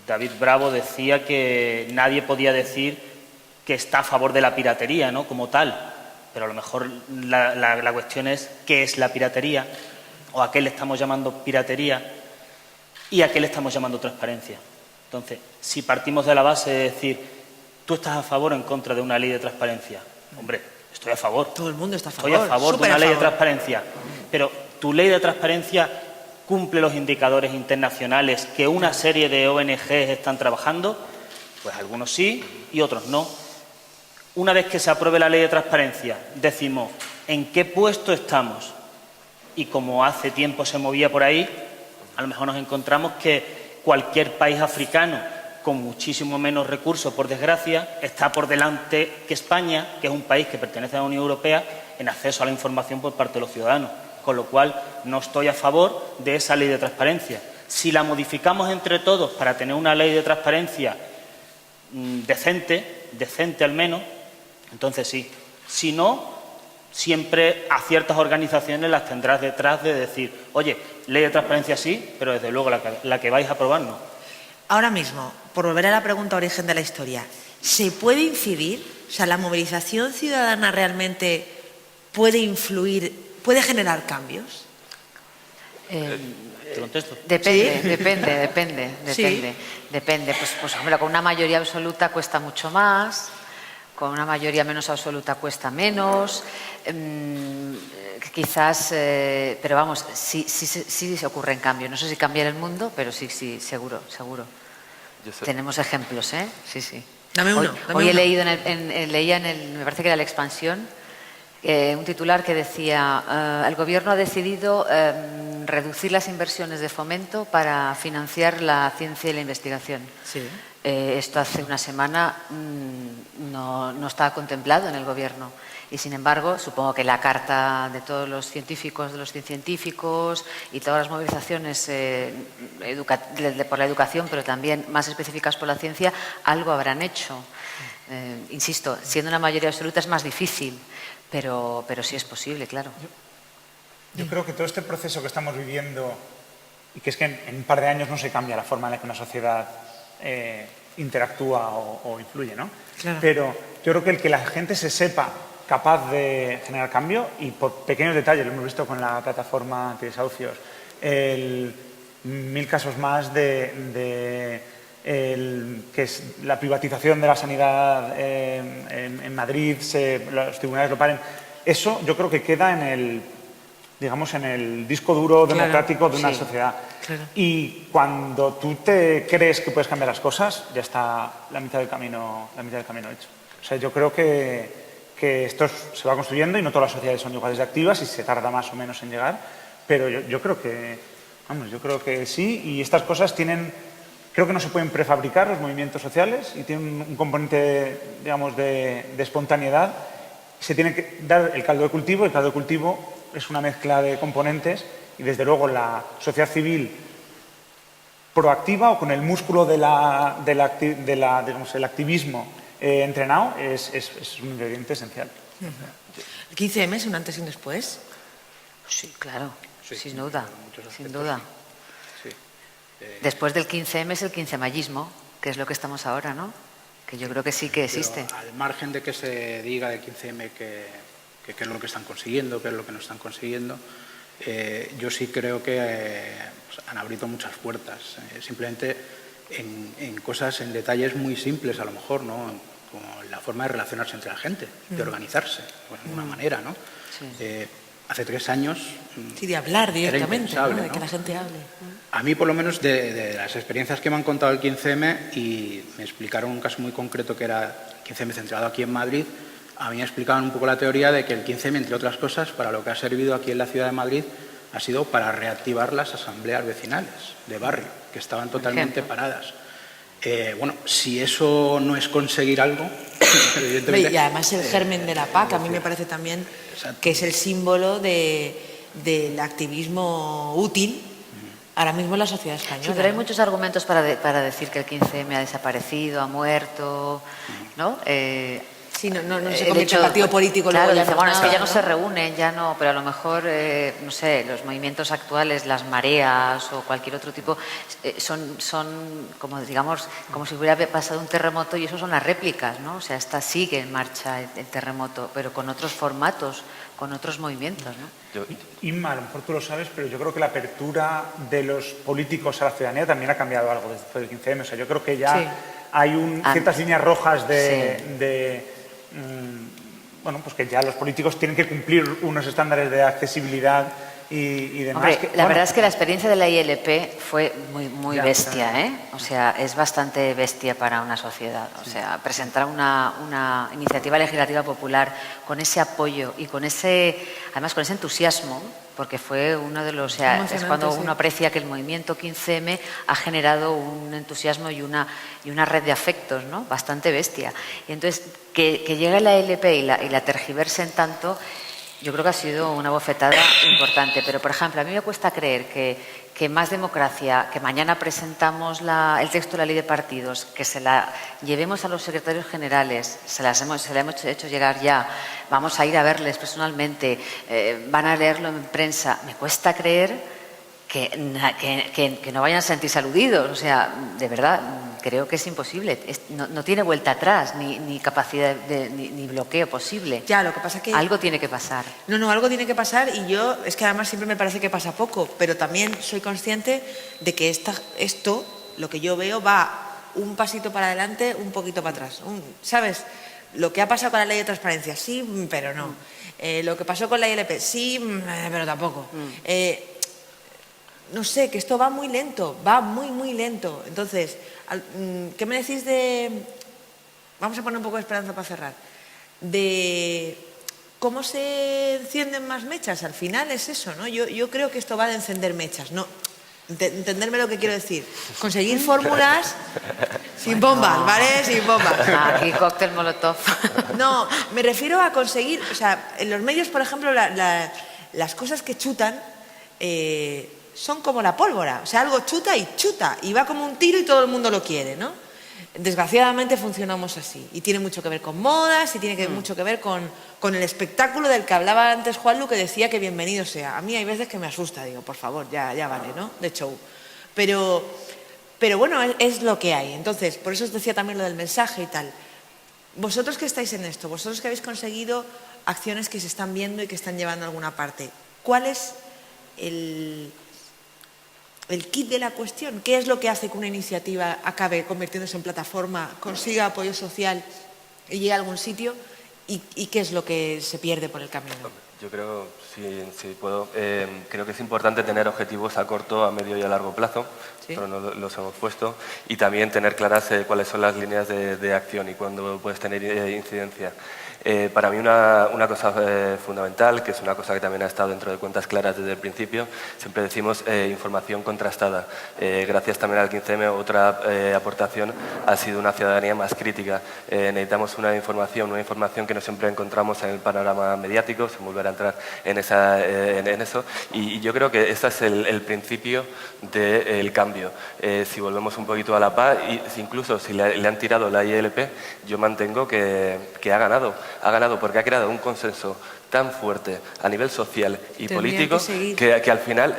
David Bravo, decía que nadie podía decir que está a favor de la piratería, ¿no?, como tal. Pero a lo mejor la cuestión es qué es la piratería o a qué le estamos llamando piratería y a qué le estamos llamando transparencia. Entonces, si partimos de la base de decir, tú estás a favor o en contra de una ley de transparencia, hombre, Estoy a favor. Todo el mundo está a favor. Estoy a favor de súper una a ley de favor. transparencia. Pero tu ley de transparencia cumple los indicadores internacionales que una serie de ONGs están trabajando. Pues algunos sí y otros no. Una vez que se apruebe la ley de transparencia, decimos en qué puesto estamos. Y como hace tiempo se movía por ahí, a lo mejor nos encontramos que cualquier país africano con muchísimo menos recursos, por desgracia, está por delante que España, que es un país que pertenece a la Unión Europea, en acceso a la información por parte de los ciudadanos. Con lo cual, no estoy a favor de esa ley de transparencia. Si la modificamos entre todos para tener una ley de transparencia decente al menos, entonces sí. Si no, siempre a ciertas organizaciones las tendrás detrás de decir, oye, ley de transparencia sí, pero desde luego la que vais a aprobar no. Ahora mismo, por volver a la pregunta origen de la historia, ¿se puede incidir? O sea, ¿la movilización ciudadana realmente puede influir, puede generar cambios? ¿Te contesto? Depende. Sí. Depende. Pues, hombre, con una mayoría absoluta cuesta mucho más, con una mayoría menos absoluta cuesta menos. Quizás, pero vamos, sí se ocurren cambios. No sé si cambiar el mundo, pero sí, seguro. Tenemos ejemplos, ¿eh? Sí. Dame uno. Hoy he leído leía me parece que era La Expansión, un titular que decía el gobierno ha decidido reducir las inversiones de fomento para financiar la ciencia y la investigación. Sí. Esto hace una semana no estaba contemplado en el gobierno. Y sin embargo, supongo que la carta de todos los científicos, de los científicos y todas las movilizaciones por la educación, pero también más específicas por la ciencia, algo habrán hecho. Insisto, siendo una mayoría absoluta es más difícil, pero sí es posible, claro. Yo creo que todo este proceso que estamos viviendo, y que es que en un par de años no se cambia la forma en la que una sociedad interactúa o influye, ¿no? Claro. Pero yo creo que el que la gente se sepa capaz de generar cambio, y por pequeños detalles, lo hemos visto con la plataforma antidesahucios, 1000 casos más que es la privatización de la sanidad en Madrid, los tribunales lo paren. Eso yo creo que queda en el disco duro democrático de una sociedad. Claro. Y cuando tú te crees que puedes cambiar las cosas, ya está la mitad del camino hecho. O sea, yo creo que esto se va construyendo y no todas las sociedades son iguales de activas y se tarda más o menos en llegar, pero yo creo que sí, y estas cosas creo que no se pueden prefabricar los movimientos sociales y tienen un componente, digamos, de espontaneidad. Se tiene que dar el caldo de cultivo, y el caldo de cultivo es una mezcla de componentes, y desde luego la sociedad civil proactiva o con el músculo digamos, el activismo entrenado es un ingrediente esencial. ¿El 15M es un antes y un después? Sí, claro, sin duda. Sí. Después del 15M es el 15mayismo, que es lo que estamos ahora, ¿no? Que yo creo que sí que existe. Pero al margen de que se diga del 15M qué es lo que están consiguiendo, qué es lo que no están consiguiendo, yo sí creo que han abierto muchas puertas. Simplemente en cosas, en detalles muy simples a lo mejor, ¿no? Como la forma de relacionarse entre la gente, de organizarse, de alguna manera, ¿no? Sí. Hace 3 años... Sí, de hablar directamente, ¿no? De ¿no? que la gente hable. A mí, por lo menos, de las experiencias que me han contado el 15M, y me explicaron un caso muy concreto que era el 15M centrado aquí en Madrid, a mí me explicaban un poco la teoría de que el 15M, entre otras cosas, para lo que ha servido aquí en la ciudad de Madrid, ha sido para reactivar las asambleas vecinales de barrio, que estaban totalmente paradas. Bueno, si eso no es conseguir algo, evidentemente... Y además el germen de la PAC, a mí me parece también que es el símbolo del activismo útil ahora mismo en la sociedad española. Sí, pero hay muchos argumentos para decir que el 15M ha desaparecido, ha muerto, ¿no? Sí, no se convierte en partido político. Claro, luego ya dice, no bueno, es que nada, ya no se reúnen, ya no, pero a lo mejor, no sé, los movimientos actuales, las mareas o cualquier otro tipo, son como, digamos, como si hubiera pasado un terremoto, y eso son las réplicas, ¿no? O sea, sigue en marcha el terremoto, pero con otros formatos, con otros movimientos, ¿no? Inma, a lo mejor tú lo sabes, pero yo creo que la apertura de los políticos a la ciudadanía también ha cambiado algo desde el 15M. O sea, yo creo que ya hay ciertas líneas rojas bueno, pues que ya los políticos tienen que cumplir unos estándares de accesibilidad y demás. Hombre, la verdad es que la experiencia de la ILP fue muy bestia, ¿eh? O sea, es bastante bestia para una sociedad. O sea, presentar una iniciativa legislativa popular con ese apoyo y además con ese entusiasmo, porque fue uno de los... O sea, es cuando uno aprecia que el movimiento 15M ha generado un entusiasmo y una red de afectos, ¿no? Bastante bestia. Y entonces, que llegue la ILP y la tergiversen tanto... Yo creo que ha sido una bofetada importante, pero, por ejemplo, a mí me cuesta creer que más democracia, que mañana presentamos el texto de la ley de partidos, que se la llevemos a los secretarios generales, se la hemos hecho llegar ya, vamos a ir a verles personalmente, van a leerlo en prensa. Me cuesta creer que no vayan a sentirse aludidos. O sea, de verdad, creo que es imposible. No tiene vuelta atrás, ni capacidad ni bloqueo posible. Ya, lo que pasa que... Algo tiene que pasar. No, algo tiene que pasar, y yo, es que además siempre me parece que pasa poco, pero también soy consciente de que esto, lo que yo veo, va un pasito para adelante, un poquito para atrás. ¿Sabes? Lo que ha pasado con la ley de transparencia, sí, pero no. Lo que pasó con la ILP, sí, pero tampoco. No sé, que esto va muy lento, va muy lento. Entonces, ¿qué me decís de... Vamos a poner un poco de esperanza para cerrar. De cómo se encienden más mechas. Al final es eso, ¿no? Yo creo que esto va de encender mechas, ¿no? Entenderme lo que quiero decir. Conseguir fórmulas sin bombas, ¿vale? Sin bombas. Aquí cóctel molotov. No, me refiero a conseguir... O sea, en los medios, por ejemplo, las cosas que chutan... son como la pólvora, o sea, algo chuta y va como un tiro y todo el mundo lo quiere, ¿no? Desgraciadamente funcionamos así, y tiene mucho que ver con modas y tiene mucho que ver con el espectáculo del que hablaba antes Juanlu, que decía que bienvenido sea. A mí hay veces que me asusta, digo, por favor, ya vale, ¿no? De show. Pero bueno, es lo que hay. Entonces, por eso os decía también lo del mensaje y tal. Vosotros que estáis en esto, vosotros que habéis conseguido acciones que se están viendo y que están llevando a alguna parte, ¿cuál es el kit de la cuestión? ¿Qué es lo que hace que una iniciativa acabe convirtiéndose en plataforma, consiga apoyo social y llegue a algún sitio? ¿Y qué es lo que se pierde por el camino? Yo creo, si puedo, creo que es importante tener objetivos a corto, a medio y a largo plazo. ¿Sí? Pero no los hemos puesto. Y también tener claras cuáles son las líneas de acción y cuándo puedes tener incidencia. Para mí una cosa fundamental, que es una cosa que también ha estado dentro de Cuentas Claras desde el principio, siempre decimos información contrastada. Gracias también al 15M, otra aportación ha sido una ciudadanía más crítica. Necesitamos una información que no siempre encontramos en el panorama mediático, sin volver a entrar en eso. Y yo creo que ese es el principio del cambio. Si volvemos un poquito a la paz, incluso si le han tirado la ILP, yo mantengo que ha ganado. Ha ganado porque ha creado un consenso tan fuerte a nivel social y político que al final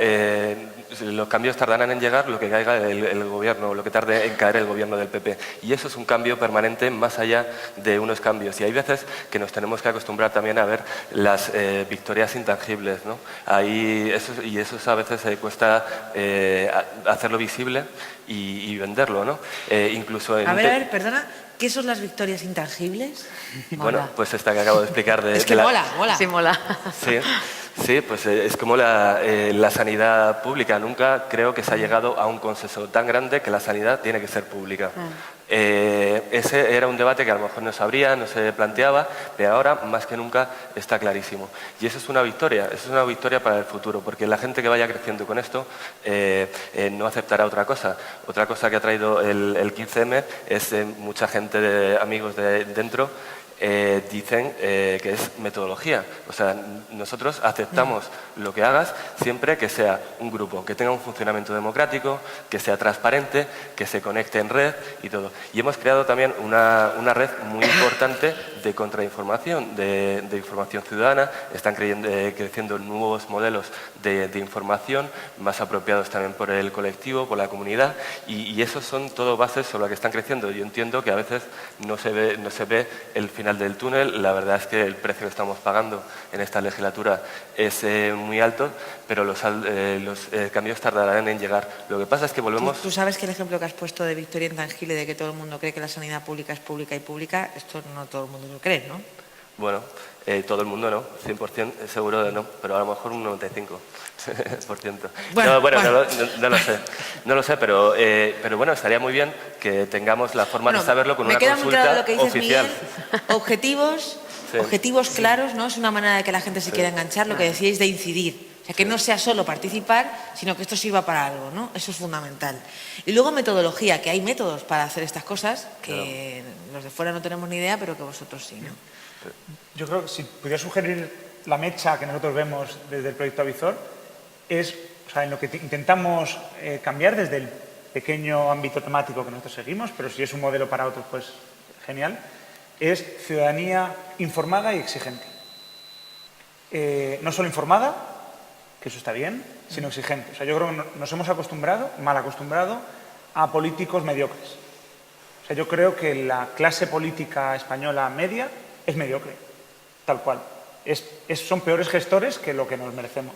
los cambios tardarán en llegar lo que caiga el gobierno, lo que tarde en caer el gobierno del PP. Y eso es un cambio permanente más allá de unos cambios. Y hay veces que nos tenemos que acostumbrar también a ver las victorias intangibles, ¿no? Eso a veces cuesta hacerlo visible y venderlo, ¿no? Incluso a ver, perdona. ¿Qué son las victorias intangibles? Bueno, pues esta que acabo de explicar. Es que mola. Sí, mola. Sí, pues es como la sanidad pública. Nunca creo que se ha llegado a un consenso tan grande que la sanidad tiene que ser pública. Ese era un debate que a lo mejor no se abría, no se planteaba, pero ahora más que nunca está clarísimo. Y eso es una victoria para el futuro, porque la gente que vaya creciendo con esto no aceptará otra cosa. Otra cosa que ha traído el 15M es mucha gente, amigos de dentro, dicen que es metodología. O sea, nosotros aceptamos lo que hagas siempre que sea un grupo, que tenga un funcionamiento democrático, que sea transparente, que se conecte en red y todo. Y hemos creado también una red muy importante de contrainformación, de información ciudadana. Están creciendo nuevos modelos de información, más apropiados también por el colectivo, por la comunidad, y esos son todo bases sobre las que están creciendo. Yo entiendo que a veces no se ve el final del túnel. La verdad es que el precio que estamos pagando en esta legislatura es muy alto, pero los cambios tardarán en llegar. Lo que pasa es que volvemos... Tú sabes que el ejemplo que has puesto de victoria intangible, de que todo el mundo cree que la sanidad pública es pública y pública, esto no todo el mundo lo cree, ¿no? Bueno, todo el mundo no, 100% seguro de no, pero a lo mejor un 95%. No lo sé, pero bueno, estaría muy bien que tengamos la forma de saberlo con una consulta me queda muy claro lo que dices, oficial. Miguel. Objetivos claros, ¿no? Es una manera de que la gente se quiera enganchar, lo que decíais de incidir. O sea, que no sea solo participar, sino que esto sirva para algo, ¿no? Eso es fundamental. Y luego metodología, que hay métodos para hacer estas cosas que los de fuera no tenemos ni idea, pero que vosotros sí, ¿no? Yo creo que si pudiera sugerir la mecha que nosotros vemos desde el proyecto Avizor, es, o sea, en lo que intentamos cambiar desde el pequeño ámbito temático que nosotros seguimos, pero si es un modelo para otros, pues genial, es ciudadanía informada y exigente. No solo informada, que eso está bien, sino exigente. O sea, yo creo que nos hemos acostumbrado, mal acostumbrado, a políticos mediocres. O sea, yo creo que la clase política española media es mediocre, tal cual. Son peores gestores que lo que nos merecemos.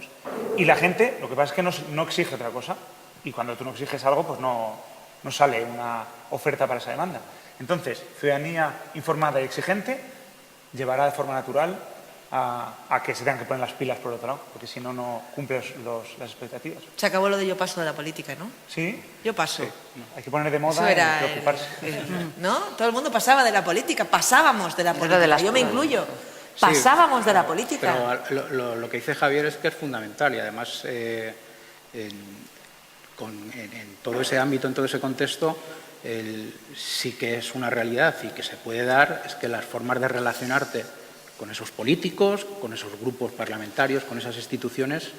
Y la gente, lo que pasa es que no exige otra cosa. Y cuando tú no exiges algo, pues no sale una oferta para esa demanda. Entonces, ciudadanía informada y exigente llevará de forma natural a que se tengan que poner las pilas por otro lado, porque si no, no cumples las expectativas. Se acabó lo de yo paso de la política, ¿no? ¿Sí? Yo paso. Sí. Hay que poner de moda Eso era y preocuparse. ¿no? Todo el mundo pasaba de la política, pasábamos de la política. de las Yo me cosas. incluyo. Sí, Pasábamos de la política. Pero lo que dice Javier es que es fundamental y además en todo ese ámbito, en todo ese contexto, sí que es una realidad y que se puede dar, es que las formas de relacionarte con esos políticos, con esos grupos parlamentarios, con esas instituciones,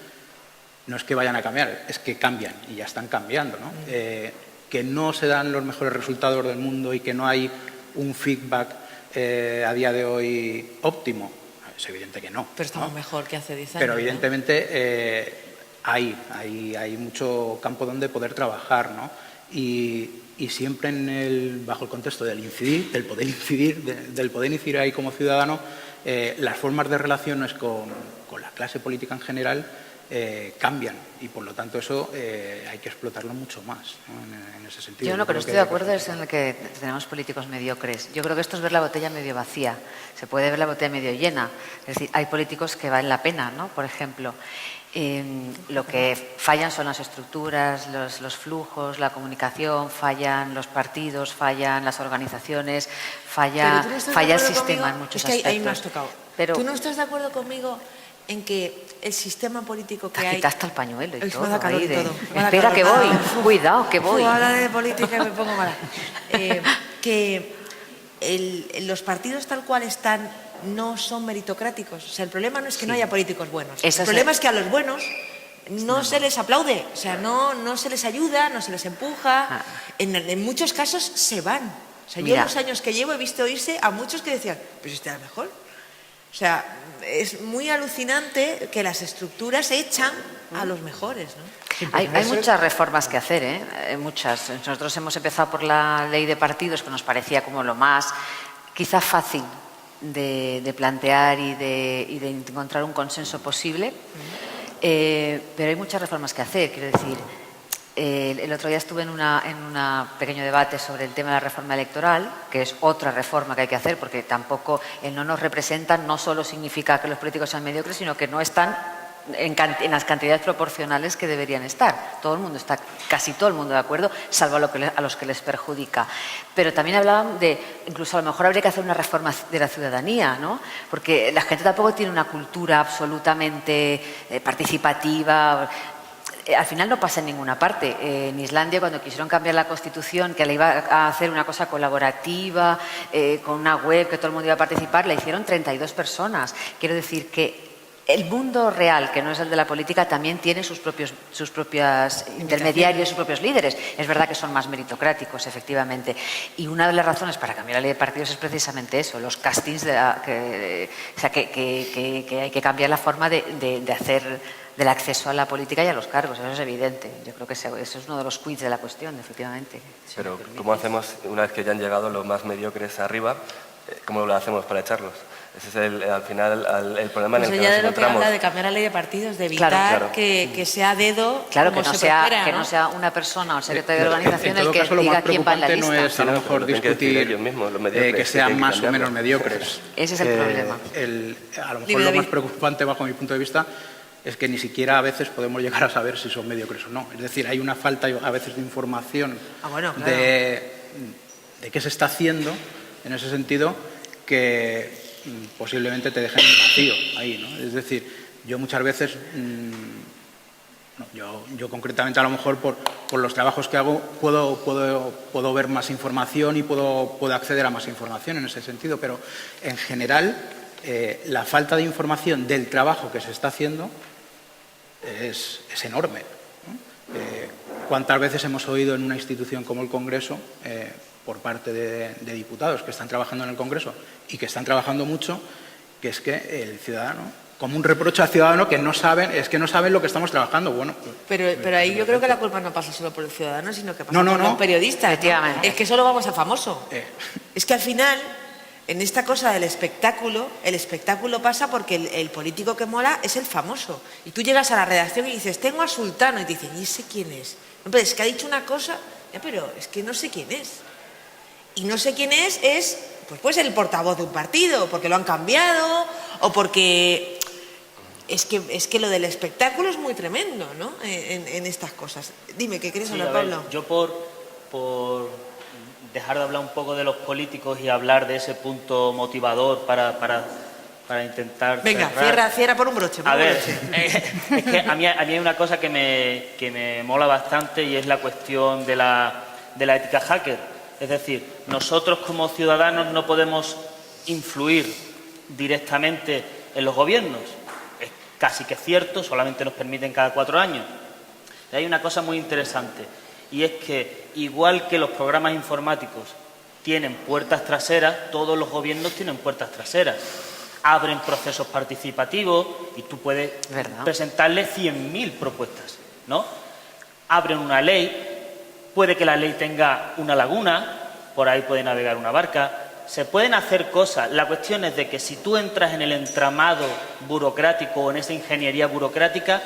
no es que vayan a cambiar, es que cambian y ya están cambiando, ¿no? Que no se dan los mejores resultados del mundo y que no hay un feedback a día de hoy óptimo. Es evidente que no. Pero estamos ¿no? mejor que hace 10 años. Pero ¿no? evidentemente hay mucho campo donde poder trabajar, ¿no? Y siempre bajo el contexto del incidir, del poder incidir ahí como ciudadano, las formas de relaciones con la clase política en general cambian y por lo tanto eso hay que explotarlo mucho más, ¿no? en ese sentido. Yo en lo que no estoy de acuerdo es en el que tenemos políticos mediocres. Yo creo que esto es ver la botella medio vacía. Se puede ver la botella medio llena. Es decir, hay políticos que valen la pena, ¿no? Por ejemplo, lo que fallan son las estructuras, los flujos, la comunicación, fallan los partidos, fallan las organizaciones, falla el sistema en muchos aspectos. Es que ahí me has tocado. Pero ¿Tú no estás de acuerdo conmigo en que el sistema político que te hay... quitaste el pañuelo y Me todo. da calor ahí y todo. Me da Espera calor. que voy, cuidado que voy. Hablar de política y me pongo mala. Que los partidos tal cual están no son meritocráticos. O sea, el problema no es que no haya políticos buenos. El problema es que a los buenos no se les aplaude. O sea, no se les ayuda, no se les empuja. En muchos casos se van. O sea, yo en los años que llevo he visto irse a muchos que decían, pues este era mejor. O sea, es muy alucinante que las estructuras echan a los mejores, ¿no? Hay muchas reformas que hacer, ¿eh? Muchas. Nosotros hemos empezado por la ley de partidos, que nos parecía como lo más quizá fácil de plantear y de encontrar un consenso posible, pero hay muchas reformas que hacer. Quiero decir, el otro día estuve en un pequeño debate sobre el tema de la reforma electoral, que es otra reforma que hay que hacer, porque tampoco el no nos representan no solo significa que los políticos sean mediocres, sino que no están en las cantidades proporcionales que deberían estar. Todo el mundo está, casi todo el mundo de acuerdo, salvo a los que les perjudica. Pero también hablaban de, incluso a lo mejor habría que hacer una reforma de la ciudadanía, ¿no? Porque la gente tampoco tiene una cultura absolutamente participativa. Al final no pasa en ninguna parte. En Islandia, cuando quisieron cambiar la Constitución, que le iba a hacer una cosa colaborativa, con una web, que todo el mundo iba a participar, la hicieron 32 personas. Quiero decir que el mundo real, que no es el de la política, también tiene sus propios intermediarios, sus propios líderes. Es verdad que son más meritocráticos, efectivamente. Y una de las razones para cambiar la ley de partidos es precisamente eso, los castings, que hay que cambiar la forma de hacer del acceso a la política y a los cargos. Eso es evidente. Yo creo que eso es uno de los quid de la cuestión, efectivamente. Pero ¿cómo hacemos, una vez que ya han llegado los más mediocres arriba, cómo lo hacemos para echarlos? Ese es al final el problema en el que ya nos de lo que encontramos. habla de cambiar la ley de partidos, de evitar Claro. que sea a dedo, Claro, como que no, se sea, prefiera, que ¿no? no sea una persona o el secretario de organización En todo el que caso, lo diga más quién va en la preocupante no lista. es a lo mejor lo tienen que decir discutir ellos mismos, los mediocres, que sean tienen que más o menos cambiarlo. mediocres. Ese es el problema. A lo mejor Dime, lo David. más preocupante, bajo mi punto de vista, es que ni siquiera a veces podemos llegar a saber si son mediocres o no. Es decir, hay una falta a veces de información Bueno, claro. de qué se está haciendo en ese sentido que posiblemente te dejen vacío ahí, ¿no? Es decir, yo muchas veces, yo concretamente a lo mejor por los trabajos que hago puedo ver más información y puedo acceder a más información en ese sentido, pero en general la falta de información del trabajo que se está haciendo es enorme, ¿no? ¿Cuántas veces hemos oído en una institución como el Congreso por parte de diputados que están trabajando en el Congreso y que están trabajando mucho, que es que el ciudadano, como un reproche al ciudadano que no saben lo que estamos trabajando? Bueno, Pero ahí yo creo que la culpa no pasa solo por el ciudadano, sino que pasa No. por los periodistas. ¿no? Efectivamente. Es que solo vamos a famoso. Eh. Es que al final, en esta cosa del espectáculo, el espectáculo pasa porque el político que mola es el famoso. Y tú llegas a la redacción y dices, tengo a Sultano, y te dicen, ¿y ese quién es? No, pero es que ha dicho una cosa, pero es que no sé quién es. Y no sé quién es, pues el portavoz de un partido, porque lo han cambiado, o porque... Es que lo del espectáculo es muy tremendo, ¿no? En estas cosas. Dime, ¿qué quieres hablar, a ver, Pablo? yo por dejar de hablar un poco de los políticos y hablar de ese punto motivador para intentar Venga, cerrar. cierra por un broche. A ver, es que a mí hay una cosa que me mola bastante y es la cuestión de la ética hacker. Es decir, nosotros como ciudadanos no podemos influir directamente en los gobiernos. Es casi que cierto, solamente nos permiten cada 4 años. Y hay una cosa muy interesante y es que igual que los programas informáticos tienen puertas traseras, todos los gobiernos tienen puertas traseras. Abren procesos participativos y tú puedes presentarle 100.000 propuestas, ¿no? Abren una ley, puede que la ley tenga una laguna, por ahí puede navegar una barca, se pueden hacer cosas. La cuestión es de que si tú entras en el entramado burocrático o en esa ingeniería burocrática,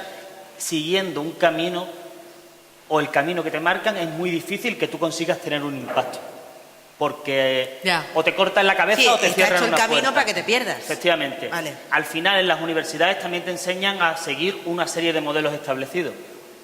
siguiendo un camino o el camino que te marcan, es muy difícil que tú consigas tener un impacto. Porque o te cortan la cabeza o te cierran una el camino puerta. para que te pierdas. Efectivamente. Vale. Al final, en las universidades también te enseñan a seguir una serie de modelos establecidos.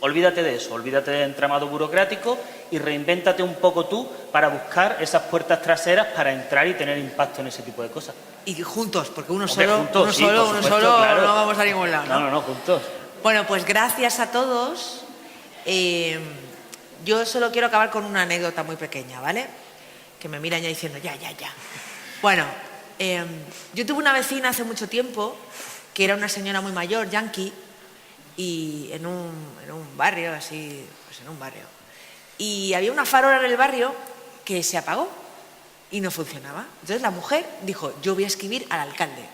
Olvídate de eso, olvídate del entramado burocrático y reinvéntate un poco tú para buscar esas puertas traseras para entrar y tener impacto en ese tipo de cosas. Y juntos, porque uno Hombre, solo, juntos, uno sí, solo, por uno supuesto, solo claro. no vamos a ningún lado. No, juntos. Bueno, pues gracias a todos. Yo solo quiero acabar con una anécdota muy pequeña, ¿vale? Que me miran ya diciendo, ya. Bueno, yo tuve una vecina hace mucho tiempo que era una señora muy mayor, yanqui, y en un barrio, así, pues en un barrio. Y había una farola en el barrio que se apagó y no funcionaba. Entonces la mujer dijo, yo voy a escribir al alcalde.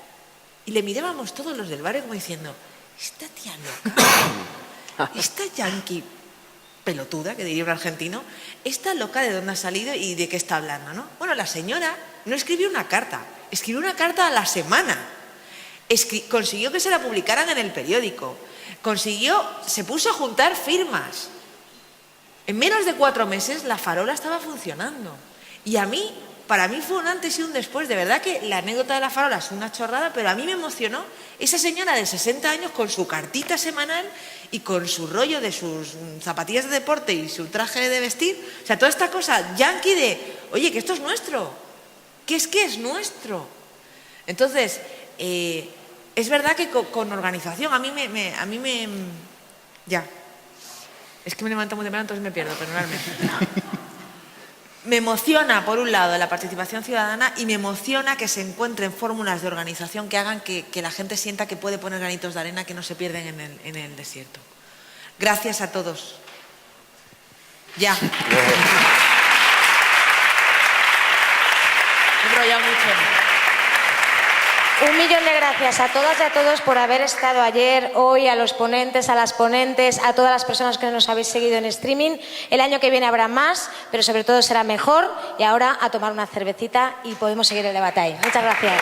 Y le mirábamos todos los del barrio como diciendo, esta tía loca, esta yanqui pelotuda, que diría un argentino, esta loca de dónde ha salido y de qué está hablando, ¿no? Bueno, la señora no escribió una carta, escribió una carta a la semana. Consiguió que se la publicaran en el periódico. Se puso a juntar firmas. En menos de 4 meses la farola estaba funcionando. Y para mí fue un antes y un después. De verdad que la anécdota de la farola es una chorrada, pero a mí me emocionó esa señora de 60 años con su cartita semanal y con su rollo de sus zapatillas de deporte y su traje de vestir. O sea, toda esta cosa yanqui de, oye, que esto es nuestro. Que es nuestro. Entonces, es verdad que con organización, a mí me... Ya. Es que me levanto muy temprano, entonces me pierdo, perdonadme. Me emociona, por un lado, la participación ciudadana y me emociona que se encuentren fórmulas de organización que hagan que la gente sienta que puede poner granitos de arena que no se pierden en el desierto. Gracias a todos. Ya. He enrollado mucho. 1.000.000 de gracias a todas y a todos por haber estado ayer, hoy, a los ponentes, a las ponentes, a todas las personas que nos habéis seguido en streaming. El año que viene habrá más, pero sobre todo será mejor. Y ahora a tomar una cervecita y podemos seguir el debate ahí. Muchas gracias.